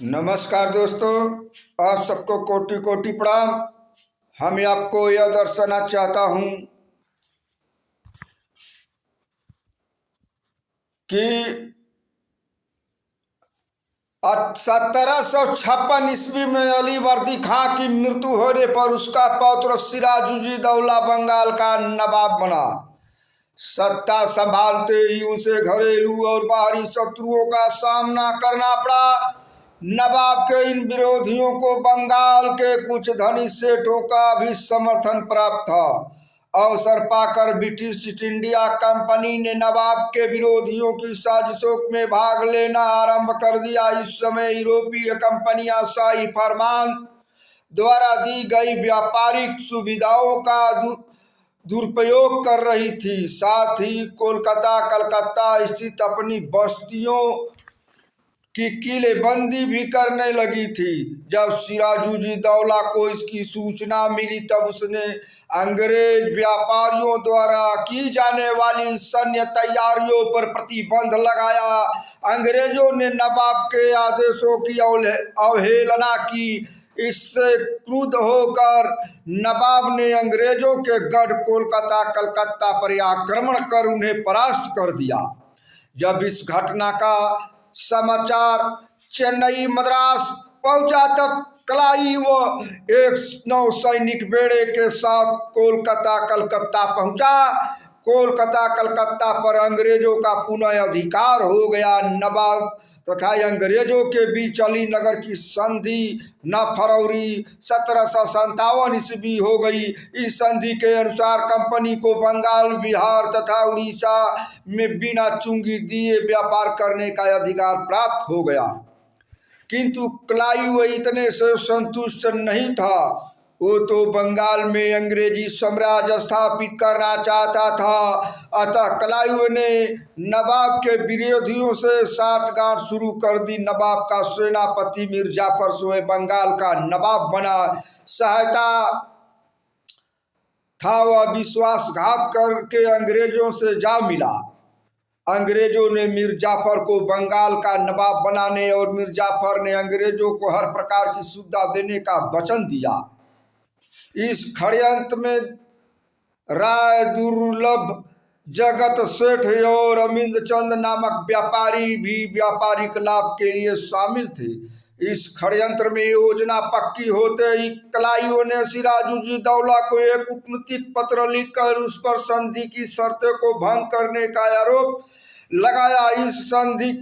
नमस्कार दोस्तों, आप सबको कोटि कोटि प्रणाम। हम आपको यह दर्शाना चाहता हूँ कि 1756 ईस्वी में अली वर्दी खां की मृत्यु होने पर उसका पौत्र सिराजुद्दौला बंगाल का नवाब बना। सत्ता संभालते ही उसे घरेलू और बाहरी शत्रुओं का सामना करना पड़ा। नवाब के इन विरोधियों को बंगाल के कुछ धनी सेठों का भी समर्थन प्राप्त था। अवसर पाकर ब्रिटिश ईस्ट इंडिया कंपनी ने नवाब के विरोधियों की साजिशों में भाग लेना आरंभ कर दिया। इस समय यूरोपीय कंपनियां शाही फरमान द्वारा दी गई व्यापारिक सुविधाओं का दुरुपयोग कर रही थी। साथ ही कोलकाता कलकत्ता स्थित अपनी बस्तियों की किलेबंदी भी करने लगी थी। जब सिराजुद्दौला को इसकी सूचना मिली तब उसने अंग्रेज व्यापारियों द्वारा की जाने वाली सैन्य तैयारियों पर प्रतिबंध लगाया। अंग्रेजों ने नवाब के आदेशों की अवहेलना की। इससे क्रुद्ध होकर नवाब ने अंग्रेजों के गढ़ कोलकाता कलकत्ता पर आक्रमण कर उन्हें परास्त कर दिया। जब इस घटना का समाचार चेन्नई मद्रास पहुंचा तब क्लाइव एक नौसैनिक बेड़े के साथ कोलकाता कलकत्ता पहुंचा। कोलकाता कलकत्ता पर अंग्रेजों का पुनः अधिकार हो गया। नवाब तथा अंग्रेजों के बीच अली नगर की संधि 9 फरवरी 1757 ईस्वी हो गई। इस संधि के अनुसार कंपनी को बंगाल, बिहार तथा उड़ीसा में बिना चुंगी दिए व्यापार करने का अधिकार प्राप्त हो गया। किंतु क्लाइव इतने से संतुष्ट नहीं था। वो तो बंगाल में अंग्रेजी साम्राज्य स्थापित करना चाहता था। अतः क्लाइव ने नवाब के विरोधियों से साठगांठ शुरू कर दी। नवाब का सेनापति मीर जाफर स्वयं बंगाल का नवाब बना। सहायता था वह विश्वासघात करके अंग्रेजों से जा मिला। अंग्रेजों ने मीर जाफर को बंगाल का नवाब बनाने और मीर जाफर ने अंग्रेजों को हर प्रकार की सुविधा देने का वचन दिया। इस षड्यंत्र में राय दुर्लभ, जगत सेठ और अमिंद चंद नामक व्यापारी भी व्यापारिक लाभ के लिए शामिल थे। इस षड्यंत्र में योजना पक्की होते ही क्लाइव ने सिराजुद्दौला को एक कूटनीतिक पत्र लिखकर उस पर संधि की शर्तों को भंग करने का आरोप लगाया। इस संधि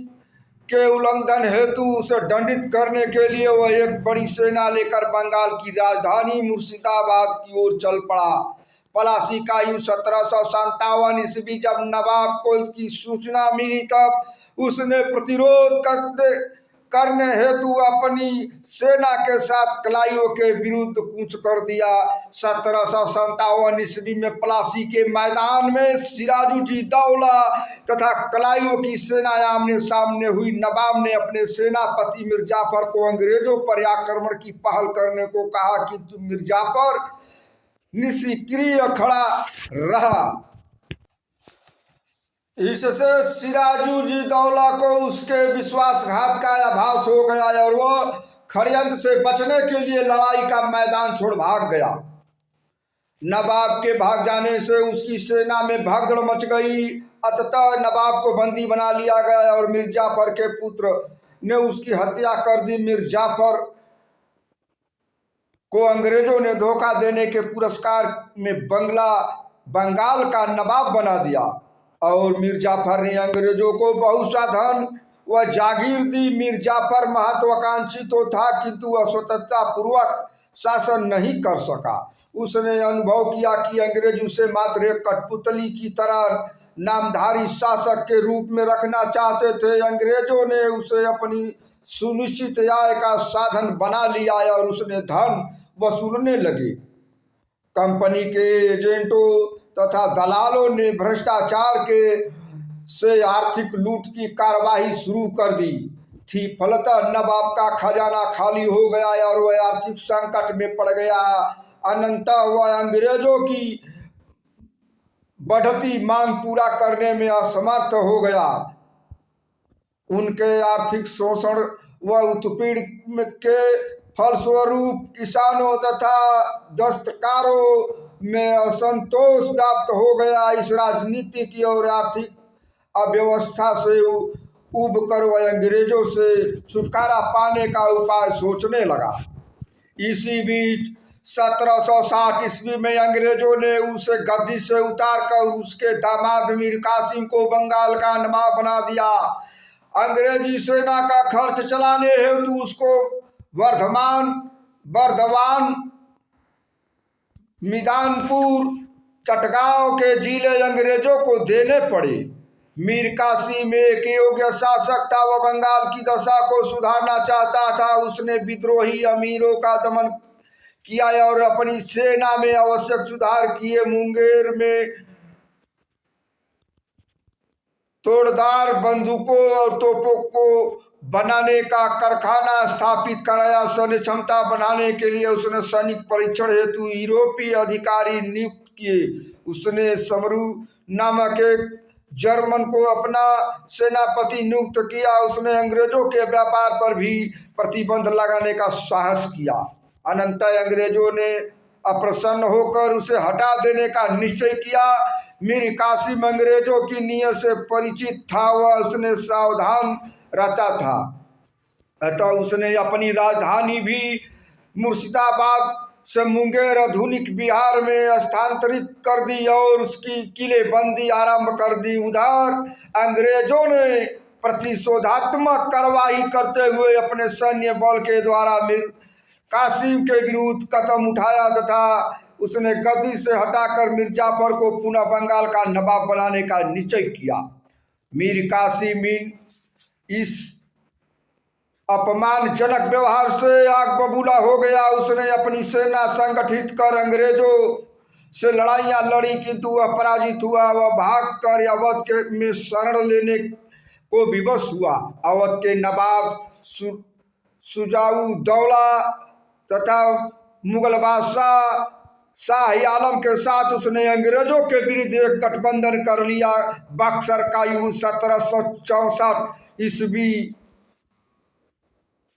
के उल्लंघन हेतु उसे दंडित करने के लिए वह एक बड़ी सेना लेकर बंगाल की राजधानी मुर्शिदाबाद की ओर चल पड़ा। पलासी का युद्ध 1757 ईस्वी जब नवाब को इसकी सूचना मिली तब उसने प्रतिरोध करने हेतु अपनी सेना के साथ क्लाइव के विरुद्ध कूच कर दिया। 1757 ईस्वी में पलासी के मैदान में सिराजुद्दौला तथा क्लाइव की सेना आमने सामने हुई। नवाब ने अपने सेनापति मीर जाफर को अंग्रेजों पर आक्रमण की पहल करने को कहा, किंतु मीर जाफर निष्क्रिय खड़ा रहा। इससे सिराजुद्दौला को उसके विश्वासघात का आभास हो गया और वह षड्यंत्र से बचने के लिए लड़ाई का मैदान छोड़ भाग गया। नवाब के भाग जाने से उसकी सेना में भगदड़ मच गई। अंततः नवाब को बंदी बना लिया गया और मीर जाफर के पुत्र ने उसकी हत्या कर दी। मीर जाफर को अंग्रेजों ने धोखा देने के पुरस्कार में बंगाल का नवाब बना दिया और मीर जाफर ने अंग्रेजों को बहुत सा धन व जागीर दी। मीर जाफर महत्वाकांक्षी तो था किंतु वह स्वतंत्रता पूर्वक शासन नहीं कर सका। उसने अनुभव किया कि अंग्रेज उसे मात्र एक कठपुतली की तरह नामधारी शासक के रूप में रखना चाहते थे। अंग्रेजों ने उसे अपनी सुनिश्चित आय का साधन बना लिया और उसने धन वसूलने लगे। कंपनी के एजेंटों तथा दलालों ने भ्रष्टाचार से आर्थिक लूट की कार्यवाही शुरू कर दी थी। फलतः नवाब का खजाना खाली हो गया और वह आर्थिक संकट में पड़ गया। अनंतः वह अंग्रेजों की बढ़ती मांग पूरा करने में असमर्थ हो गया। उनके आर्थिक शोषण वह उत्पीड़न के फलस्वरूप किसानों तथा दस्तकारों में असंतोष व्याप्त हो गया। इस राजनीतिक और आर्थिक अव्यवस्था से उब कर वह अंग्रेजों से छुटकारा पाने का उपाय सोचने लगा। इसी बीच 1760 ईस्वी में अंग्रेजों ने उसे गद्दी से उतारकर उसके दामाद मीर कासिम को बंगाल का नवाब बना दिया। अंग्रेजी सेना का खर्च चलाने हेतु उसको बर्धमान, मिदानपुर, चटगांव के जिले अंग्रेजों को देने पड़े। मीर कासिम एक योग्य शासक था। वह बंगाल की दशा को सुधारना चाहता था। उसने विद्रोही अमीरों का दमन किया और अपनी सेना में आवश्यक सुधार किए। मुंगेर में तोड़दार बंदूकों और तोपों को बनाने का कारखाना स्थापित कराया। सैन्य क्षमता बढ़ाने के लिए उसने सैनिक परीक्षण हेतु यूरोपीय अधिकारी नियुक्त किए। उसने समरू नामक एक जर्मन को अपना सेनापति नियुक्त किया। उसने अंग्रेजों के व्यापार पर भी प्रतिबंध लगाने का साहस किया। अनंतर अंग्रेजों ने अप्रसन्न होकर उसे हटा देने का निश्चय किया। मीर कासिम अंग्रेजों की नीयत से परिचित था। वह उसने सावधान रहता था, अतः उसने अपनी राजधानी भी मुर्शिदाबाद से मुंगेर आधुनिक बिहार में स्थानांतरित कर दी और उसकी किलेबंदी आरंभ कर दी। उधर अंग्रेजों ने प्रतिशोधात्मक कार्रवाई करते हुए अपने सैन्य बल के द्वारा मीर कासिम के विरुद्ध कदम उठाया तथा उसने गद्दी से हटाकर मीर जाफर को पुनः बंगाल का नवाब बनाने का निश्चय किया। मीर कासिम इस अपमानजनक व्यवहार से आग बबूला हो गया। उसने अपनी सेना संगठित कर अंग्रेजों से लड़ाइयाँ लड़ी, किंतु वह पराजित हुआ। वह भागकर अवध के में शरण लेने को विवश हुआ। अवध के नवाब सुजाऊ दौला तथा मुगल बादशाह शाह आलम के साथ उसने अंग्रेजों के विरुद्ध एक गठबंधन कर लिया। बक्सर का युद्ध 1764 ईस्वी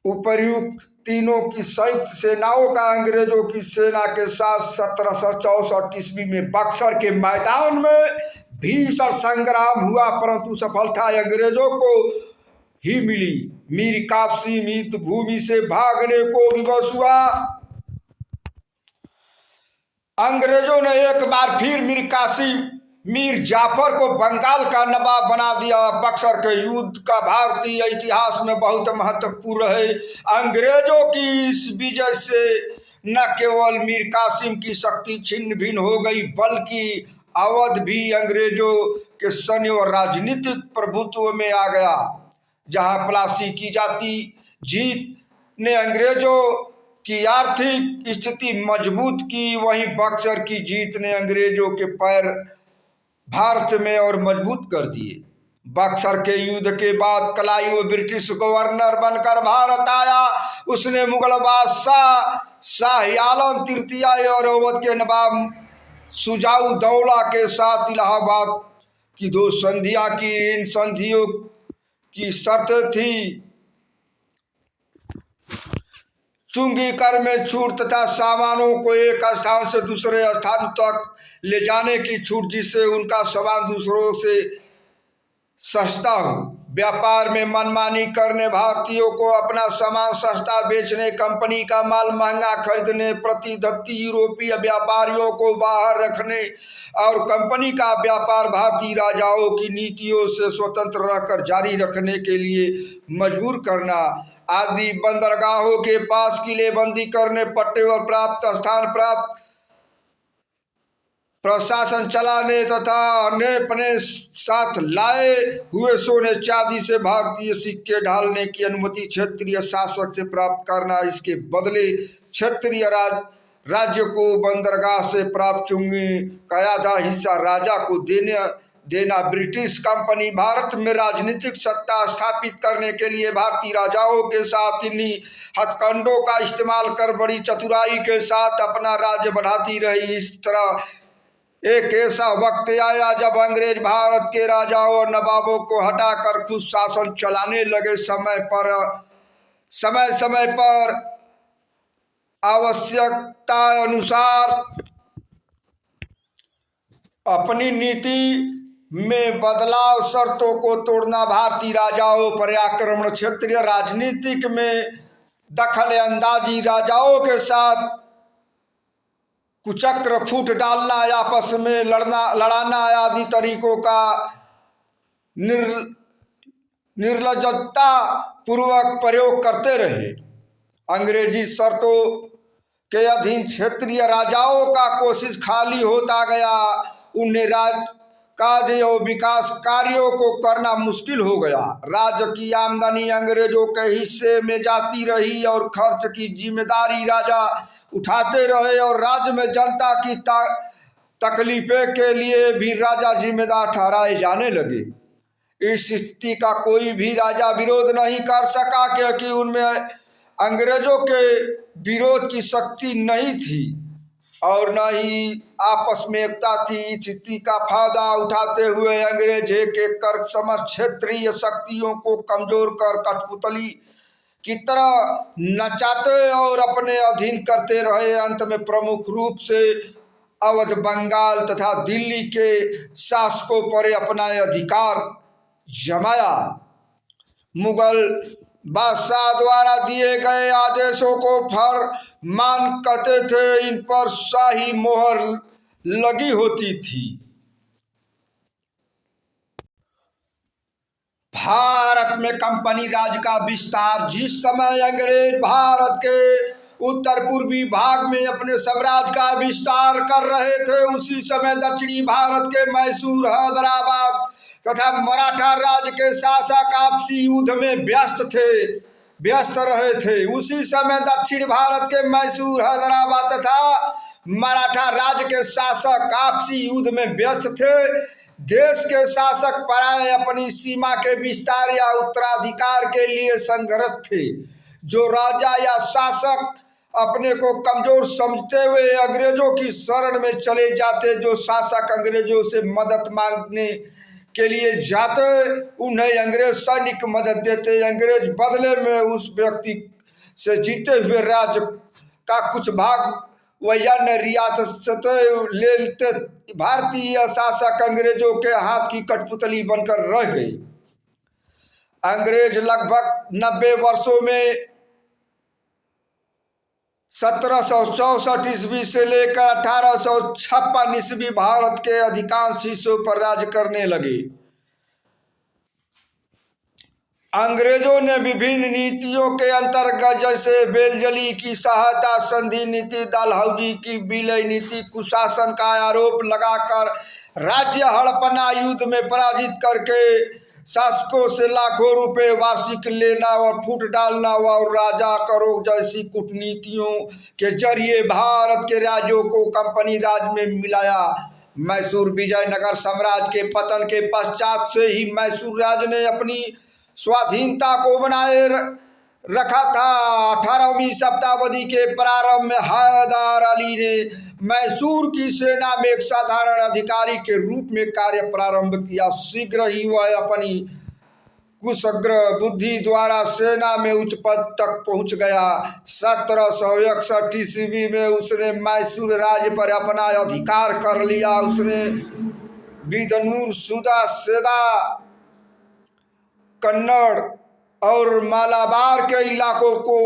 उपर्युक्त तीनों की संयुक्त सेनाओं का अंग्रेजों की सेना के साथ 1764 ईस्वी में बक्सर के मैदान में भीषण संग्राम हुआ, परंतु सफलता अंग्रेजों को ही मिली। मीर कासिम युद्ध भूमि से भागने को विवश हुआ। अंग्रेजों ने एक बार फिर मीर कासिम मीर जाफर को बंगाल का नवाब बना दिया। बक्सर के युद्ध का भारतीय इतिहास में बहुत महत्वपूर्ण है। अंग्रेजों की इस विजय से न केवल मीर कासिम की शक्ति छिन्न भिन्न हो गई, बल्कि अवध भी अंग्रेजों के सैन्य और राजनीतिक प्रभुत्व में आ गया। जहां प्लासी की जाती जीत ने अंग्रेजों की आर्थिक स्थिति मजबूत की, वहीं बक्सर की जीत ने अंग्रेजों के पैर भारत में और मजबूत कर दिए। बक्सर के युद्ध के बाद क्लाइव ब्रिटिश गवर्नर बनकर भारत आया। उसने मुगल बादशाह शाह आलम तृतीय और अवध के नवाब सुजाऊ दौला के साथ इलाहाबाद की 2 संधियां की। इन संधियों की शर्त थी चुंगी कर में छूट तथा सामानों को एक स्थान से दूसरे स्थान तक ले जाने की छूट, जिससे उनका सामान दूसरों से सस्ता हो। व्यापार में मनमानी करने, भारतीयों को अपना सामान सस्ता बेचने, कंपनी का माल महंगा खरीदने, प्रतिद्वंदी यूरोपीय व्यापारियों को बाहर रखने और कंपनी का व्यापार भारतीय राजाओं की नीतियों से स्वतंत्र रहकर जारी रखने के लिए मजबूर करना आदि, बंदरगाहों के पास किलेबंदी करने, पट्टे और प्राप्त स्थान प्राप्त प्रशासन चलाने तथा अन्य अपने साथ लाए हुए सोने चांदी से भारतीय सिक्के ढालने की अनुमति क्षेत्रीय शासक से प्राप्त करना। इसके बदले क्षेत्रीय राज्य को बंदरगाह से प्राप्त चुंगी का आधा हिस्सा राजा को देना। ब्रिटिश कंपनी भारत में राजनीतिक सत्ता स्थापित करने के लिए भारतीय राजाओं के साथ इन्हीं हथकंडों का इस्तेमाल कर बड़ी चतुराई के साथ अपना राज्य बढ़ाती रही। इस तरह एक ऐसा वक्त आया जब अंग्रेज भारत के राजाओं और नवाबों को हटाकर खुद शासन चलाने लगे। समय पर समय समय पर आवश्यकता अनुसार अपनी नीति में बदलाव, शर्तों को तोड़ना, भारतीय राजाओं पर आक्रमण, क्षेत्रीय राजनीतिक में दखल अंदाजी, राजाओं के साथ कुचक्र, फूट डालना, आपस में लड़ाना आदि तरीकों का निर्लज्जता पूर्वक प्रयोग करते रहे। अंग्रेजी शर्तों के अधीन क्षेत्रीय राजाओं का कोशिश खाली होता गया। उन्हें राज कार्य और विकास कार्यों को करना मुश्किल हो गया। राज्य की आमदनी अंग्रेजों के हिस्से में जाती रही और खर्च की जिम्मेदारी राजा उठाते रहे और राज्य में जनता की तकलीफें के लिए भी राजा जिम्मेदार ठहराए जाने लगे। इस स्थिति का कोई भी राजा विरोध नहीं कर सका क्योंकि उनमें अंग्रेजों के विरोध की शक्ति नहीं थी और न ही आपस में एकता थी। इस स्थिति का फायदा उठाते हुए अंग्रेज एक एक कर समस्त क्षेत्रीय शक्तियों को कमजोर कर कठपुतली की तरह नचाते और अपने अधीन करते रहे। अंत में प्रमुख रूप से अवध, बंगाल तथा दिल्ली के शासकों पर अपना अधिकार जमाया। मुगल बादशाह द्वारा दिए गए आदेशों को फरमान कहते थे। इन पर शाही मोहर लगी होती थी। भारत में कंपनी राज का विस्तार। जिस समय अंग्रेज भारत के उत्तर पूर्वी भाग में अपने साम्राज्य का विस्तार कर रहे थे, उसी समय दक्षिणी भारत के मैसूर, हैदराबाद तथा मराठा राज्य के शासक आपसी युद्ध में व्यस्त रहे थे। उसी समय दक्षिण भारत के मैसूर, हैदराबाद तथा मराठा राज्य के शासक आपसी युद्ध में व्यस्त थे। देश के शासक पराये अपनी सीमा के विस्तार या उत्तराधिकार के लिए संघर्ष थे। जो राजा या शासक अपने को कमजोर समझते हुए अंग्रेजों की शरण में चले जाते, जो शासक अंग्रेजों से मदद मांगने के लिए जाते, उन्हें अंग्रेज सैनिक मदद देते। अंग्रेज बदले में उस व्यक्ति से जीते हुए राज्य का कुछ भाग वह अन्य रियासतें ले लेते। भारतीय शासक अंग्रेजों के हाथ की कठपुतली बनकर रह गई। अंग्रेज लगभग 90 वर्षों में 1764 ईस्वी से लेकर 1856 ईस्वी भारत के अधिकांश हिस्सों पर राज करने लगे। अंग्रेजों ने विभिन्न नीतियों के अंतर्गत जैसे बेलजली की सहायता संधि नीति, डलहौजी की विलय नीति, कुशासन का आरोप लगाकर राज्य हड़पना, युद्ध में पराजित करके शासकों से लाखों रुपए वार्षिक लेना और फूट डालना और राजा करो जैसी कूटनीतियों के जरिए भारत के राज्यों को कंपनी राज में मिलाया। मैसूर विजयनगर साम्राज्य के पतन के पश्चात से ही मैसूर राज्य ने अपनी स्वाधीनता को बनाए रखा था। 18वीं शताब्दी के प्रारंभ में हैदर अली ने मैसूर की सेना में एक साधारण अधिकारी के रूप में कार्य प्रारंभ किया। शीघ्र ही वह अपनी कुशग्र बुद्धि द्वारा सेना में उच्च पद तक पहुंच गया। 1761 ईस्वी में उसने मैसूर राज्य पर अपना अधिकार कर लिया। उसने बिदनूर, सुदा, सेदा, कन्नड़ और मालाबार के इलाकों को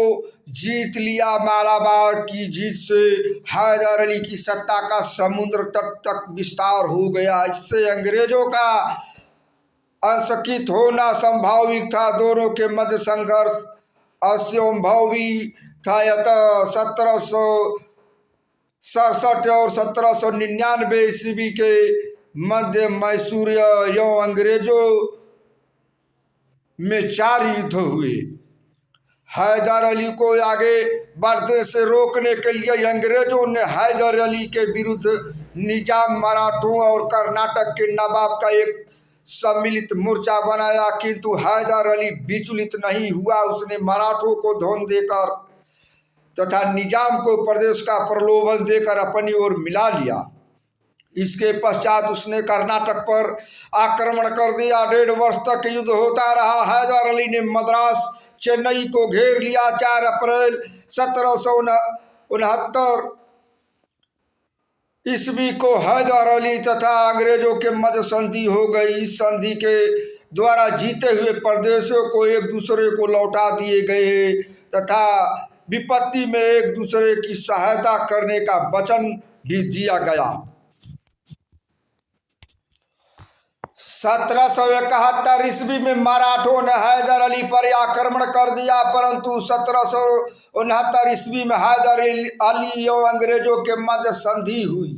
जीत लिया। मालाबार की जीत से हैदर अली की सत्ता का समुद्र तट तक विस्तार हो गया। इससे अंग्रेजों का अंशकित होना संभाविक था। दोनों के मध्य संघर्ष असंभवी था। अतः 1767 और 1799 ईस्वी के मध्य मैसूर एवं अंग्रेजों में 4 युद्ध हुए। हैदर अली को आगे बढ़ने से रोकने के लिए अंग्रेजों ने हैदर अली के विरुद्ध निजाम, मराठों और कर्नाटक के नवाब का एक सम्मिलित मोर्चा बनाया, किंतु हैदर अली विचलित नहीं हुआ। उसने मराठों को धन देकर तथा निजाम को प्रदेश का प्रलोभन देकर अपनी ओर मिला लिया। इसके पश्चात उसने कर्नाटक पर आक्रमण कर दिया। 1.5 वर्ष तक युद्ध होता रहा। हैदर अली ने मद्रास चेन्नई को घेर लिया। 4 अप्रैल 1769 ईस्वी को हैदर अली तथा अंग्रेजों के मध्य संधि हो गई। इस संधि के द्वारा जीते हुए प्रदेशों को एक दूसरे को लौटा दिए गए तथा विपत्ति में एक दूसरे की सहायता करने का वचन भी दिया गया। 1771 ईस्वी में मराठों ने हैदर अली पर आक्रमण कर दिया, परंतु 1769 ईस्वी में हैदर अली एवं अंग्रेजों के मध्य संधि हुई।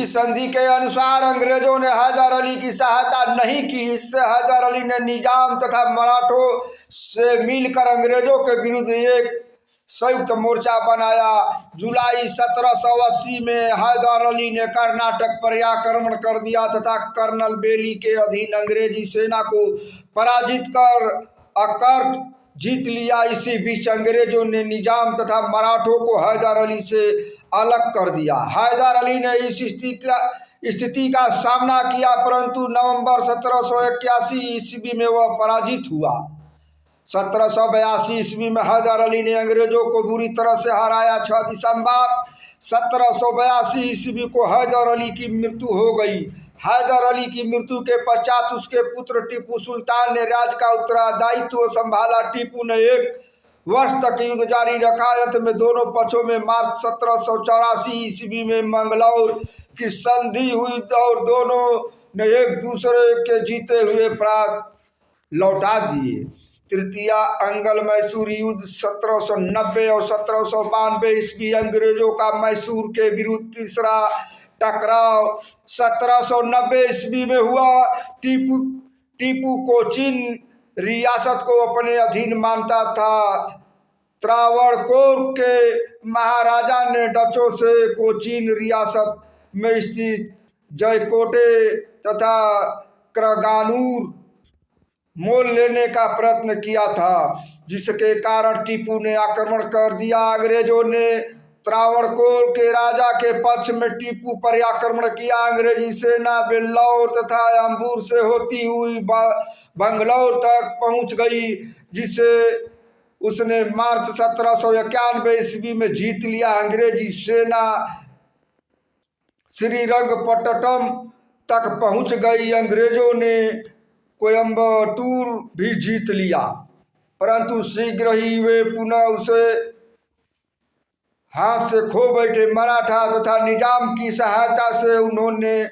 संधि के अनुसार अंग्रेजों ने हैदर अली की सहायता नहीं की। इससे हैदर अली ने निजाम तथा मराठों से मिलकर अंग्रेजों के विरुद्ध एक संयुक्त मोर्चा बनाया। जुलाई 1780 में हैदर अली ने कर्नाटक पर आक्रमण कर दिया तथा कर्नल बेली के अधीन अंग्रेजी सेना को पराजित कर अकर्ट जीत लिया। इसी बीच अंग्रेजों ने निजाम तथा मराठों को हैदर अली से अलग कर दिया। हैदर अली ने इस स्थिति का सामना किया, परंतु नवंबर 1781 ईस्वी में वह पराजित हुआ। 1782 ईस्वी में हैदर अली ने अंग्रेजों को बुरी तरह से हराया। 6 दिसंबर 1782 ईस्वी को हैदर अली की मृत्यु हो गई। हैदर अली की मृत्यु के पश्चात उसके पुत्र टीपू सुल्तान ने राज्य का उत्तरदायित्व संभाला। टीपू ने 1 वर्ष तक युद्ध जारी रखा। अंत में दोनों पक्षों में मार्च 1784 ईस्वी में मंगलौर की संधि हुई और दोनों ने एक दूसरे के जीते हुए प्रांत लौटा दिए। तृतीय अंगल मैसूर युद्ध 1790 और 1792 ईस्वी अंग्रेजों का मैसूर के विरुद्ध तीसरा टकराव 1790 ईस्वी में हुआ। टीपू कोचीन रियासत को अपने अधीन मानता था। त्रावणकोर के महाराजा ने डचों से कोचीन रियासत में स्थित जयकोटे तथा क्रगानूर मोल लेने का प्रयत्न किया था, जिसके कारण टीपू ने आक्रमण कर दिया। अंग्रेजों ने त्रावणकोर के राजा के पक्ष में टीपू पर आक्रमण किया। अंग्रेजी सेना बेल्लौर तथा अंबूर से होती हुई बंगलौर तक पहुंच गई, जिसे उसने मार्च 1791 ईस्वी में जीत लिया। अंग्रेजी सेना श्रीरंगपट्टनम तक पहुंच गई। अंग्रेजों ने कोयम्बटूर भी जीत लिया, परंतु शीघ्र ही वे पुनः उसे हाथ से खो बैठे। मराठा तथा निजाम की सहायता से उन्होंने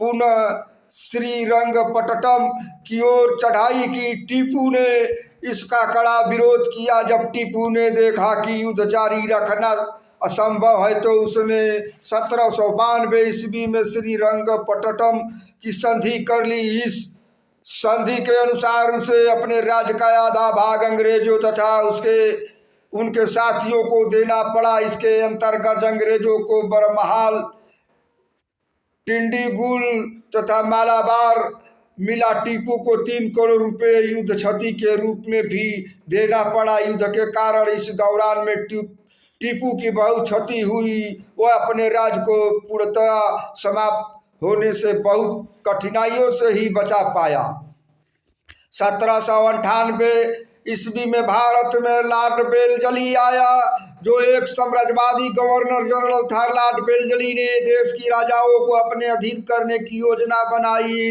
पुनः श्रीरंगपट्टनम की ओर चढ़ाई की। टीपू ने इसका कड़ा विरोध किया। जब टीपू ने देखा कि युद्ध जारी रखना असंभव है, तो उसने 1792 ईस्वी में श्रीरंगपट्टनम की संधि कर ली। इस संधि के अनुसार उसे अपने राज्य का आधा भाग अंग्रेजों तथा उनके साथियों को देना पड़ा। इसके अंतर्गत अंग्रेजों को बरमहाल, टिंडीगुल तथा मालाबार मिला। टीपू को 3 करोड़ रुपए युद्ध क्षति के रूप में भी देना पड़ा। युद्ध के कारण इस दौरान में टीपू की बहुत क्षति हुई। वह अपने राज्य को पूर्णतः समाप्त होने से बहुत कठिनाइयों से ही बचा पाया। 1798 ईस्वी में भारत में लॉर्ड वेल्लेस्ली आया, जो एक साम्राज्यवादी गवर्नर जनरल था। लॉर्ड वेल्लेस्ली ने देश की राजाओं को अपने अधीन करने की योजना बनाई।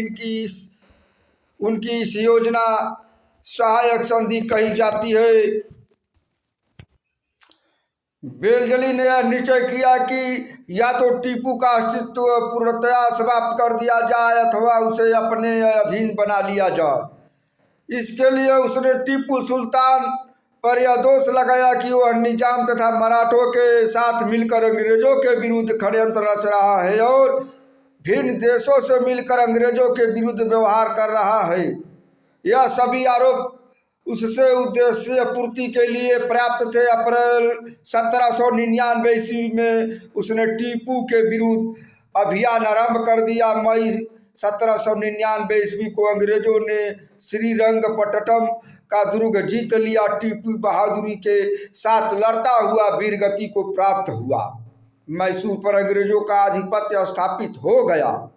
उनकी इस योजना सहायक संधि कही जाती है। वेल्लेस्ली ने यह निश्चय किया कि या तो टीपू का अस्तित्व पूर्णतया समाप्त कर दिया जाए अथवा उसे अपने अधीन बना लिया जाए। इसके लिए उसने टीपू सुल्तान पर यह दोष लगाया कि वह निजाम तथा मराठों के साथ मिलकर अंग्रेजों के विरुद्ध षड्यंत्र रच रहा है और भिन्न देशों से मिलकर अंग्रेजों के विरुद्ध व्यवहार कर रहा है। यह सभी आरोप उससे उद्देश्य पूर्ति के लिए पर्याप्त थे। अप्रैल 1799 ईस्वी में उसने टीपू के विरुद्ध अभियान आरंभ कर दिया। मई 1799 ईस्वी को अंग्रेजों ने श्रीरंगपट्टनम का दुर्ग जीत लिया। टीपू बहादुरी के साथ लड़ता हुआ वीरगति को प्राप्त हुआ। मैसूर पर अंग्रेजों का आधिपत्य स्थापित हो गया।